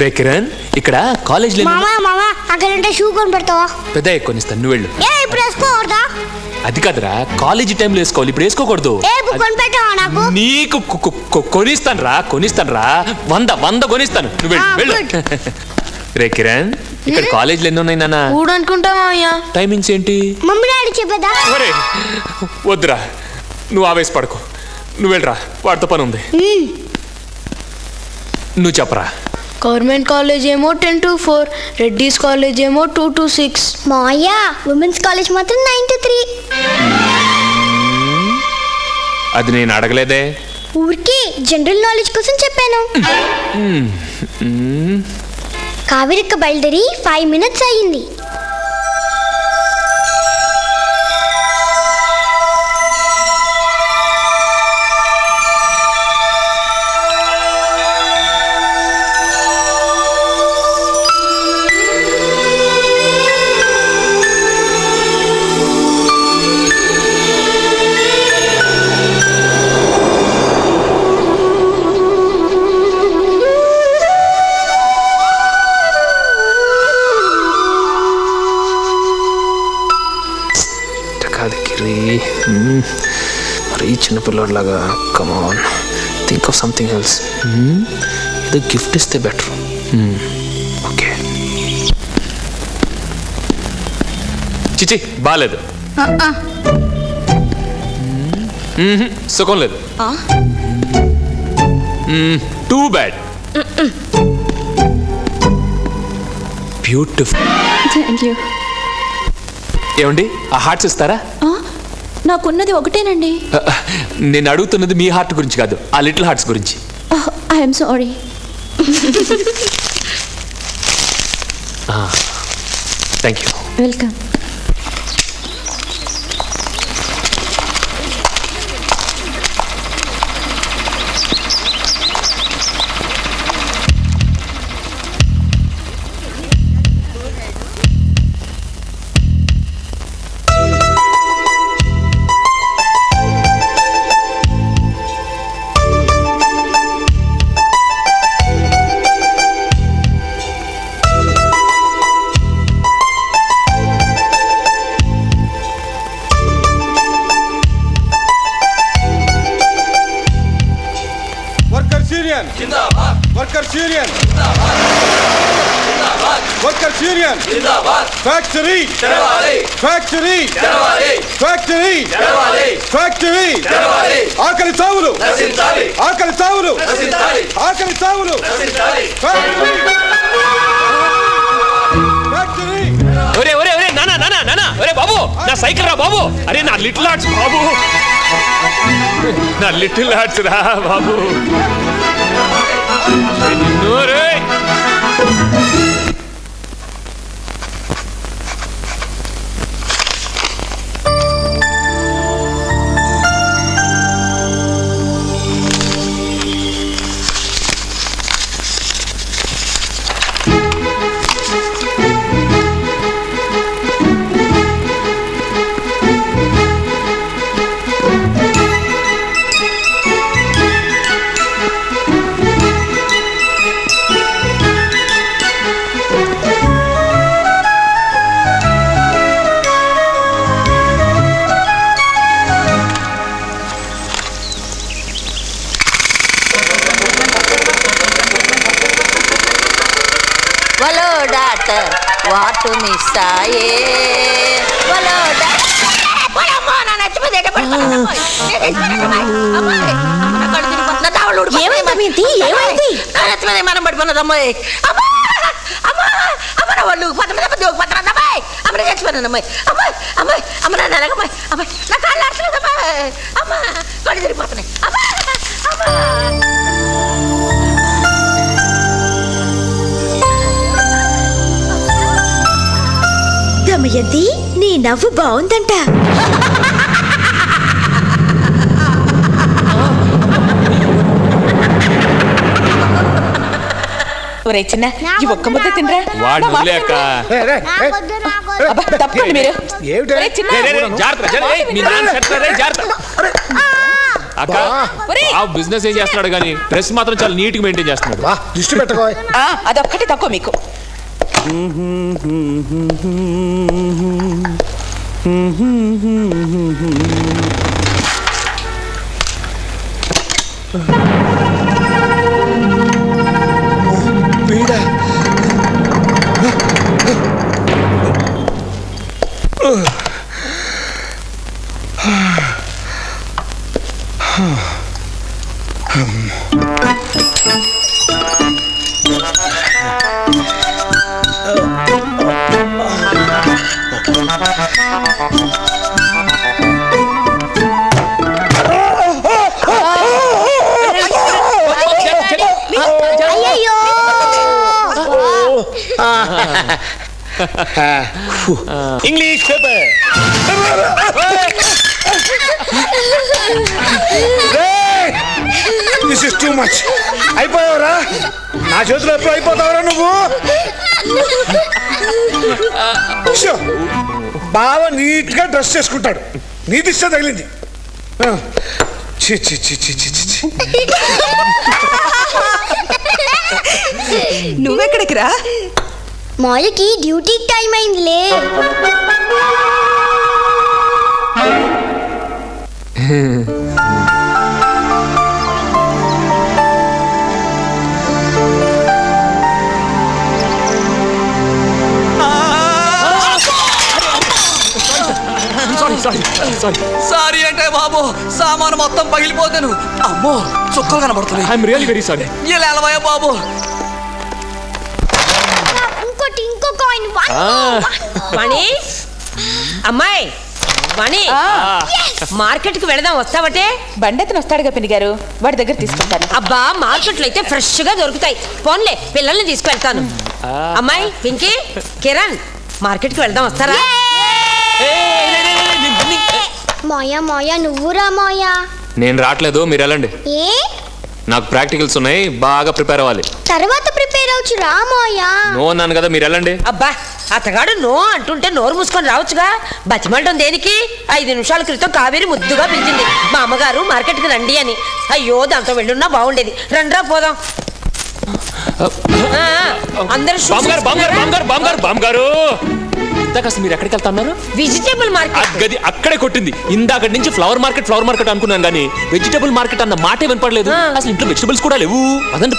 రే కిరణ్, ఇక్కడ కాలేజ్ అక్కడ షూ కొని పెడతావా? పెద్ద కొనిస్తాను, నువ్వు వెళ్ళు. ఇప్పుడు వేసుకోకూడదా? అది కాదురా, కాలేజీ టైంలో వేసుకోవాలి, ఇప్పుడు వేసుకోకూడదు. కొని పెట్టావా నాకు? నీకు కొనిస్తాను రా 100 కొనిస్తాను, నువ్వు వెళ్ళు. రే కిరణ్, ఇక్కడ కాలేజీలు ఎన్ని ఉన్నాయి నాన్న? 3 అనుకుంటావా అయ్యా? టైమింగ్స్ ఏంటి? మమ్మీ డాడీ చెప్పేదా? వద్దురా, నువ్వు ఆవేశపడకు, నువ్వు వెళ్ళరా, వాడితో పని ఉంది. నువ్వు చెప్పరా. గవర్నమెంట్ కాలేజ్ ఏమో 10 to 4, రెడ్డిస్ కాలేజ్ ఏమో 2 to 6. మాయా ఉమెన్స్ కాలేజ్ మాత్రం 9 to 3. అది నేను అడగలేదే, ఊరికి జనరల్ నాలెడ్జ్ కోసం చెప్పాను. కావేరిక్క బయలుదేరి 5 minutes అయ్యింది. మరి చిన్నపిల్లలాగా కమాన్, థింక్ ఆఫ్ సంథింగ్ ఎల్స్. ఏదో గిఫ్ట్ ఇస్తే బెటర్. ఓకే, చిచి బాగాలేదు, సుఖం లేదు, too bad. Beautiful. Thank you. ఏమండి, ఆ హార్ట్స్ ఇస్తారా? నాకున్నది ఒకటేనండి. నేను అడుగుతున్నది మీ హార్ట్ గురించి కాదు, ఆ లిటిల్ హార్ట్స్ గురించి. I'm sorry. Thank you. Welcome. Workers Union Workers Union Factory Factory Factory Factory ఆకలి చావులు ఆకలి చావులు ఆకలి చావులు ఫ్యాక్టరీ. ఒరే ఒరే ఒరే, నానా నానా నానా, ఒరే బాబు, నా సైకిల్ రా బాబు. అరే నా లిటిల్ హార్ట్స్ బాబు, నా లిటిల్ హార్ట్స్ రా బాబు. వాటు మిస్సాయే మనం పడిపోయినదమ్మాయి. అమ్మా అమ్మా అమ్మ వాళ్ళు 19 అమ్మాయి అమ్మ చచ్చిపోయినమ్మా. అమ్మాయి అమ్మాయి అమ్మ నా నెలగమ్మాయి అమ్మాయి నా కాళ్ళు ఆడలేదమ్మా. అమ్మ కళ్ళు తిరిగిపోతున్నాయి. అమ్మా అమ్మా దమయంతి, నీ నవ్వు బాగుందంట. చిన్న ఈ ఒక్క ముద్ద తినరా. తప్పండి మీరు. అక్క బిజినెస్ ఏం చేస్తున్నాడు కానీ డ్రెస్ మాత్రం చాలా నీట్ గా మెయింటైన్ చేస్తున్నాడు. బా దృష్టి పెట్టుకో. అదొక్కటి తక్కువ మీకు. వీడా అయ్యయ్యో English paper. This is too much. అయిపోయావురా, నా చేతిలో ఎప్పుడు అయిపోతావురా నువ్వు. షో, బాగా నీట్ గా డ్రెస్ చేసుకుంటాడు, నీ దిష్ట తగిలింది. చి చి చి చి చి చి. నువ్వెక్కడికి రా? మాయకి డ్యూటీ టైం అయిందిలే. సారీ అంటే బాబు, సామాను మొత్తం పగిలిపోతాను. అమ్మో, చుక్కలు కనబడుతున్నాయి. I'm really very sorry. ఇలా ఎలవయ్యా బాబు. ఇంకో కాయిన్. వాణి, అమ్మాయి వాణి, మార్కెట్ కి వెళదాం, వస్తావటే? బండెత్తను వస్తాడుగా పిన్ని గారు, వాడి దగ్గర తీసుకుంటాను. అబ్బా, మార్కెట్లో అయితే ఫ్రెష్ గా దొరుకుతాయి. పోన్లే, పిల్లల్ని తీసుకెళ్తాను. అమ్మాయి, పింకీ, కిరణ్, మార్కెట్ కి వెళ్దాం, వస్తారా? మాయా మాయా నువ్వురా మాయా. నేను రావట్లేదు, మీరు వెళ్ళండి. ఏ నాకు ప్రాక్టికల్స్ ఉన్నాయి, బాగా ప్రిపేర్ అవ్వాలి. తర్వాత ప్రిపేర్ అవచ్చు రా మాయా. నో అన్నాను కదా, మీరు వెళ్ళండి. అబ్బా, అతగాడు నో అంటుంటే నోరు మూసుకొని రావచ్చుగా. బతిమలడం దేనికి? 5 నిమిషాల క్రితం కావేరి ముద్దుగా పిలిచింది, మా అమ్మగారు మార్కెట్ కి రండి అని. అయ్యో, దాంతో వెళ్ళున్నా బాగుండేది. రండ్రా పోదాం. అందరూ బామ్గారు ఇందాక అసలు మీరు ఎక్కడికి వెళ్తున్నారు? Vegetable market. గది అక్కడే కొట్టింది. ఇందాక నుంచి ఫ్లవర్ మార్కెట్ అనుకున్నాను కానీ వెజిటేబుల్ మార్కెట్ అన్న మాటే వినపడలేదు. అసలు ఇంట్లో వెజిటబుల్స్ కూడా లేవు.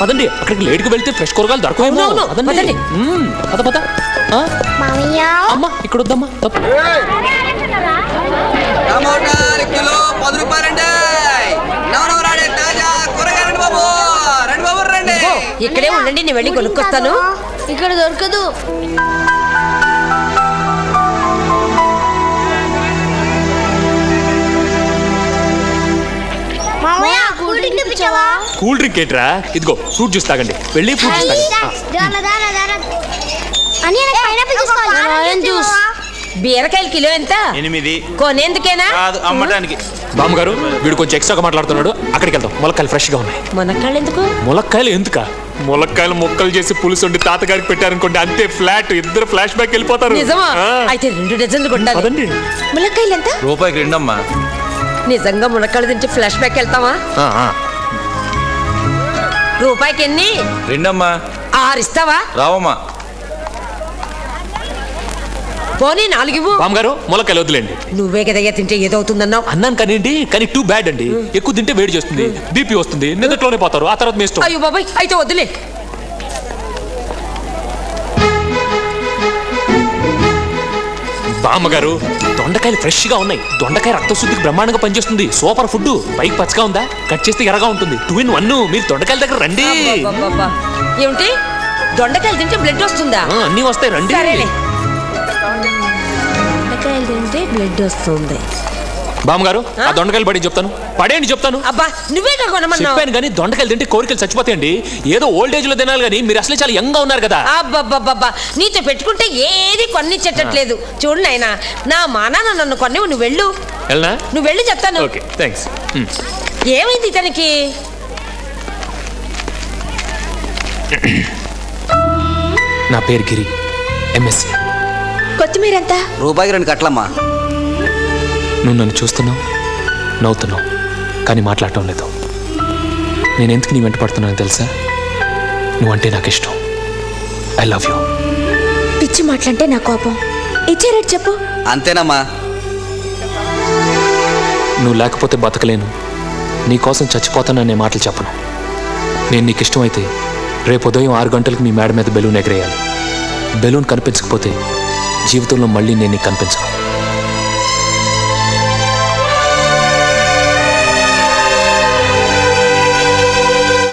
పదండి, అక్కడికి లేట్ గా వెళ్తే ఫ్రెష్ కూరగాయలు దొరకవేమో. పదండి. పద. మామయ్య అమ్మ, ఇక్కడ వద్దమ్మా. టమోటాలు కిలో 10 రూపాయలండి. నవనవరాడే తాజా కూరగాయలండి బాబు. రండి బాబు, రండి. ఇక్కడే ఉండండి, నేను వెళ్ళి కొనుక్కొస్తాను. ఇక్కడ దొరకదు. మామయ్య కూల్ డ్రింక్ తెప్పించావా? కూల్ డ్రింక్ ఏంట్రా? ఇదిగో ఫ్రూట్ జ్యూస్ తాగండి. వెళ్ళి ఫ్రూట్ జ్యూస్ తాగండి. అని పైనాపిల్ జ్యూస్. బీరకాయలు కిలో ఎంత? 8. కొనేందుకేనా? కాదు, అమ్మడానికి. బామ్మగారు, వీడు కొంచెం ఎక్స్ట్రాగా మాట్లాడుతున్నాడు. అక్కడికి వెళ్దాం. ములక్కాయలు ఫ్రెష్ గా ఉన్నాయి. మునక్కాయలు ఎందుకు? ములక్కాయలు ఎందుక? ములక్కాయలు ముక్కలు చేసి పులుసు వండి తాతగారికి పెట్టారనుకోండి, అంతే ఫ్లాట్. ఇద్దరు ఫ్లాష్ బ్యాక్ వెళ్ళిపోతారు. నిజమా? అయితే 2 డజన్లు కొట్టాలి. పదండి. ములక్కాయలు ఎంత? రూపాయికి 2 అమ్మా. నిజంగా మునక్కాయలు తింటే ఫ్లాష్ బ్యాక్ వెళ్తావా? రూపాయికి ఎన్ని? 2 అమ్మా. 6 ఇస్తావా? రావమ్మా. పోనీ 4 ఇవ్వు. బామ్మగారు, ములక్కాయలు వద్దులేండి. నువ్వే కదయ్యా తింటే ఏదవుతుందన్నావు. అన్నాను కానివ్వండి, కానీ టూ బ్యాడ్ అండి. ఎక్కువ తింటే వేడి చేస్తుంది, బీపీ వస్తుంది, నిద్రలోనే పోతారు. ఆ తర్వాత మీ ఇష్టం. అయ్యో బాబాయ్, అయితే వద్దులే. బామ్మగారు, దొండకాయలు ఫ్రెష్ గా ఉన్నాయి. దొండకాయ రక్తశుద్ధికి బ్రహ్మాండంగా పనిచేస్తుంది. Super food. పైకి పచ్చగా ఉందా, కట్ చేస్తే ఎర్రగా ఉంటుంది. 2 in 1. మీరు దొండకాయల దగ్గర రండి. అబ్బబ్బబ్బా. ఏమిటి, దొండకాయలు తింటే బ్లడ్ వస్తుందా? అన్నీ వస్తాయి, రండి. సరేలే. దొండకాయలు తింటే బ్లడ్ వస్తుంది. బామ్మగారు, ఆ దొండకాయలు పడేయండి చెప్తాను. అబ్బా, నువ్వే కొనమన్నావు. చెప్పాను కానీ దొండకాయలు తింటే కోరికలు చచ్చిపోతాయండి. ఏదో ఓల్డ్ ఏజ్ లో తినాలి కానీ మీరు అసలే చాలా యంగ్ గా ఉన్నారు కదా. అబ్బబ్బబ్బబ్బా, నీతో పెట్టుకుంటే ఏది కొనిచ్చేటట్లేదు. చూడు నాయనా, నా మానాన్న నన్ను కొన్నివు. నువ్వు వెళ్ళు. వెళ్ళనా? నువ్వు వెళ్ళి చెప్తాను. Okay, thanks. ఏమైంది ఇతనికి? నా పేరు గిరి, ఎంఎస్సి. కొత్తిమీర ఎంత? రూపాయికి 2 కట్టలమ్మా. నువ్వు నన్ను చూస్తున్నావు, నవ్వుతున్నావు, కానీ మాట్లాడటం లేదు. నేను ఎందుకు నీ వెంట పడుతున్నాను తెలుసా? నువ్వంటే నాకు ఇష్టం. I love you. పిచ్చి మాటలంటే నా కోపం. ఇచ్చారేట్ చెప్పు. అంతేనమ్మా. నువ్వు లేకపోతే బతకలేను, నీకోసం చచ్చిపోతాననే మాటలు చెప్పను. నేను నీకు ఇష్టమైతే రేపు ఉదయం 6 గంటలకు మీ మేడ మీద బెలూన్ ఎగరేయాలి. బెలూన్ కనిపించకపోతే జీవితంలో మళ్ళీ నేను నీకు కనిపించను.